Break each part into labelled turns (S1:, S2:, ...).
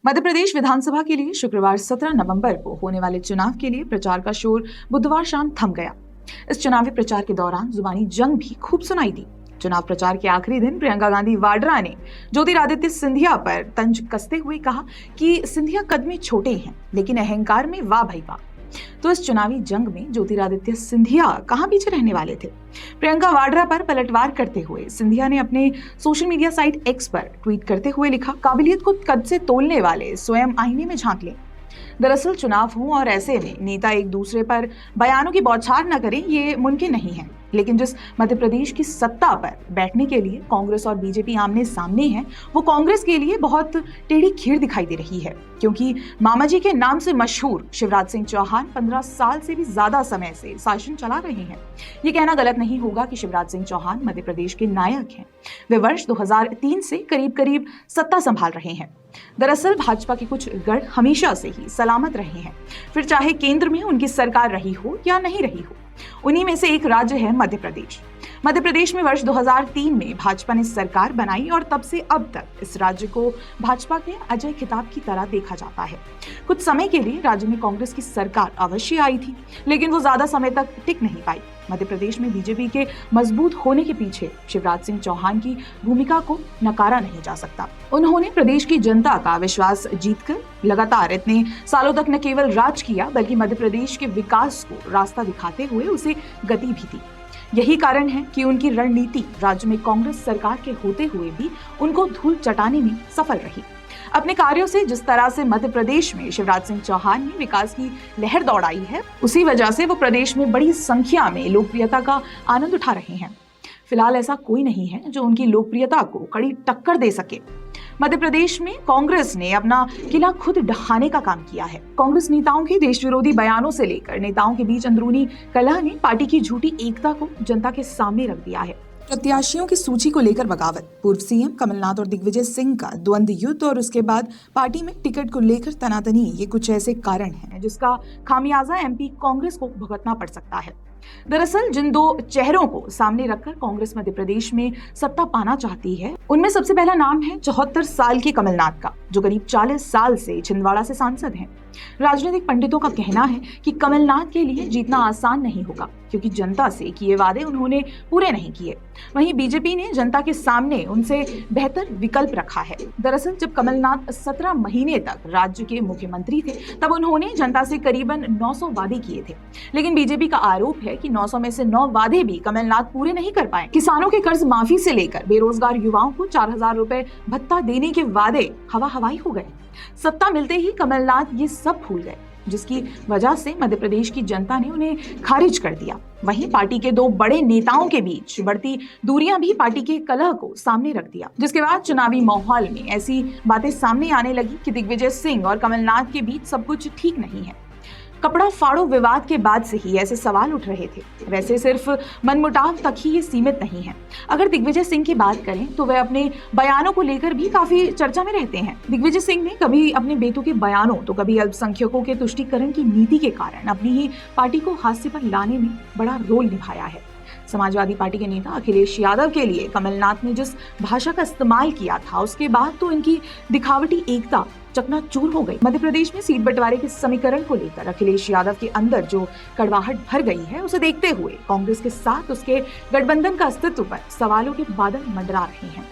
S1: मध्य प्रदेश विधानसभा के लिए शुक्रवार 17 नवंबर को होने वाले चुनाव के लिए प्रचार का शोर बुधवार शाम थम गया। इस चुनावी प्रचार के दौरान जुबानी जंग भी खूब सुनाई दी। चुनाव प्रचार के आखिरी दिन प्रियंका गांधी वाड्रा ने ज्योतिरादित्य सिंधिया पर तंज कसते हुए कहा कि सिंधिया कद में छोटे हैं लेकिन अहंकार में वाह भाई वाह। तो इस चुनावी जंग में ज्योतिरादित्य सिंधिया कहां पीछे रहने वाले थे। प्रियंका वाड्रा पर पलटवार करते हुए सिंधिया ने अपने सोशल मीडिया साइट एक्स पर ट्वीट करते हुए लिखा, काबिलियत को कद से तोलने वाले स्वयं आईने में झांक लें। दरअसल चुनाव हो और ऐसे में नेता एक दूसरे पर बयानों की बौछार न करें, ये मुमकिन नहीं है। लेकिन जिस मध्य प्रदेश की सत्ता पर बैठने के लिए कांग्रेस और बीजेपी आमने सामने हैं, वो कांग्रेस के लिए बहुत टेढ़ी खीर दिखाई दे रही है, क्योंकि मामा जी के नाम से मशहूर शिवराज सिंह चौहान 15 साल से भी ज्यादा समय से शासन चला रहे हैं। ये कहना गलत नहीं होगा कि शिवराज सिंह चौहान मध्य प्रदेश के नायक हैं। वे वर्ष 2003 से करीब सत्ता संभाल रहे हैं। दरअसल भाजपा के कुछ गढ़ हमेशा से ही सलामत रहे हैं, फिर चाहे केंद्र में उनकी सरकार रही हो या नहीं रही हो। उन्हीं में से एक राज्य है मध्य प्रदेश। मध्य प्रदेश में वर्ष 2003 में भाजपा ने सरकार बनाई और तब से अब तक इस राज्य को भाजपा के अजय खिताब की तरह देखा जाता है। कुछ समय के लिए राज्य में कांग्रेस की सरकार अवश्य आई थी, लेकिन वो ज्यादा समय तक टिक नहीं पाई। मध्य प्रदेश में बीजेपी के मजबूत होने के पीछे शिवराज सिंह चौहान की भूमिका को नकारा नहीं जा सकता। उन्होंने प्रदेश की जनता का विश्वास जीतकर लगातार इतने सालों तक न केवल राज किया, बल्कि मध्य प्रदेश के विकास को रास्ता दिखाते हुए उसे गति भी दी। यही कारण है कि उनकी रणनीति राज्य में कांग्रेस सरकार के होते हुए भी उनको धूल चटाने में सफल रही। अपने कार्यों से जिस तरह से मध्य प्रदेश में शिवराज सिंह चौहान ने विकास की लहर दौड़ाई है, उसी वजह से वो प्रदेश में बड़ी संख्या में लोकप्रियता का आनंद उठा रहे हैं। फिलहाल ऐसा कोई नहीं है जो उनकी लोकप्रियता को कड़ी टक्कर दे सके। मध्य प्रदेश में कांग्रेस ने अपना किला खुद ढहाने का काम किया है। कांग्रेस नेताओं के देश विरोधी बयानों से लेकर नेताओं के बीच अंदरूनी कलह ने पार्टी की झूठी एकता को जनता के सामने रख दिया है। प्रत्याशियों की सूची को लेकर बगावत, पूर्व सीएम कमलनाथ और दिग्विजय सिंह का द्वंद्व युद्ध और उसके बाद पार्टी में टिकट को लेकर तनातनी, ये कुछ ऐसे कारण हैं जिसका खामियाजा एमपी कांग्रेस को भुगतना पड़ सकता है। दरअसल जिन दो चेहरों को सामने रखकर कांग्रेस मध्य प्रदेश में सत्ता पाना चाहती है, उनमें सबसे पहला नाम है 74 साल के कमलनाथ का, जो करीब 40 साल से छिंदवाड़ा से सांसद हैं। राजनीतिक पंडितों का कहना है कि कमलनाथ के लिए जीतना आसान नहीं होगा, क्योंकि जनता से किए वादे उन्होंने पूरे नहीं किए। वहीं बीजेपी ने जनता के सामने उनसे बेहतर विकल्प रखा है। दरअसल जब कमलनाथ 17 महीने तक राज्य के मुख्यमंत्री थे, तब उन्होंने जनता से करीबन 900 वादे किए थे। लेकिन बीजेपी का आरोप है कि 900 में से 9 वादे भी कमलनाथ पूरे नहीं कर पाए। किसानों के कर्ज माफी से लेकर बेरोजगार युवाओं को 4000 रुपए भत्ता देने के वादे हवा हवाई हो गए। सत्ता मिलते ही कमलनाथ ये सब भूल गए, जिसकी वजह से मध्य प्रदेश की जनता ने उन्हें खारिज कर दिया। वहीं पार्टी के दो बड़े नेताओं के बीच बढ़ती दूरियां भी पार्टी के कलह को सामने रख दिया, जिसके बाद चुनावी माहौल में ऐसी बातें सामने आने लगी कि दिग्विजय सिंह और कमलनाथ के बीच सब कुछ ठीक नहीं है। कपड़ा फाड़ो विवाद के बाद से ही ऐसे सवाल उठ रहे थे। वैसे सिर्फ मनमुटाव तक ही ये सीमित नहीं है। अगर दिग्विजय सिंह की बात करें तो वे अपने बयानों को लेकर भी काफी चर्चा में रहते हैं। दिग्विजय सिंह ने कभी अपने बेतुके बयानों तो कभी अल्पसंख्यकों के तुष्टीकरण की नीति के कारण अपनी ही पार्टी को हाशिए पर लाने में बड़ा रोल निभाया है। समाजवादी पार्टी के नेता अखिलेश यादव के लिए कमलनाथ ने जिस भाषा का इस्तेमाल किया था, उसके बाद तो इनकी दिखावटी एकता चकनाचूर हो गई। मध्य प्रदेश में सीट बंटवारे के समीकरण को लेकर अखिलेश यादव के अंदर जो कड़वाहट भर गई है, उसे देखते हुए कांग्रेस के साथ उसके गठबंधन का अस्तित्व पर सवालों के बादल मंडरा रहे हैं।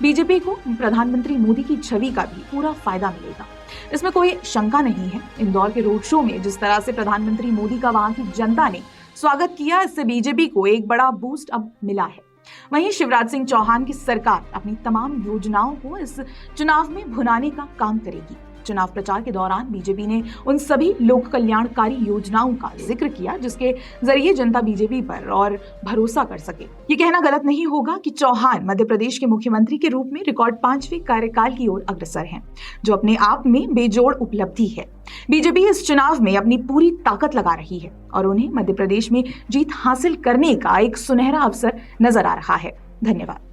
S1: बीजेपी को प्रधानमंत्री मोदी की छवि का भी पूरा फायदा मिलेगा, इसमें कोई शंका नहीं है। इंदौर के रोड शो में जिस तरह से प्रधानमंत्री मोदी का वहां की जनता ने स्वागत किया, इससे बीजेपी को एक बड़ा बूस्ट अब मिला है। वहीं शिवराज सिंह चौहान की सरकार अपनी तमाम योजनाओं को इस चुनाव में भुनाने का काम करेगी। चुनाव प्रचार के दौरान बीजेपी ने उन सभी लोक कल्याणकारी योजनाओं का जिक्र किया जिसके जरिए जनता बीजेपी पर और भरोसा कर सके। ये कहना गलत नहीं होगा कि चौहान मध्य प्रदेश के मुख्यमंत्री के रूप में रिकॉर्ड 5वें कार्यकाल की ओर अग्रसर हैं, जो अपने आप में बेजोड़ उपलब्धि है। बीजेपी इस चुनाव में अपनी पूरी ताकत लगा रही है और उन्हें मध्य प्रदेश में जीत हासिल करने का एक सुनहरा अवसर नजर आ रहा है। धन्यवाद।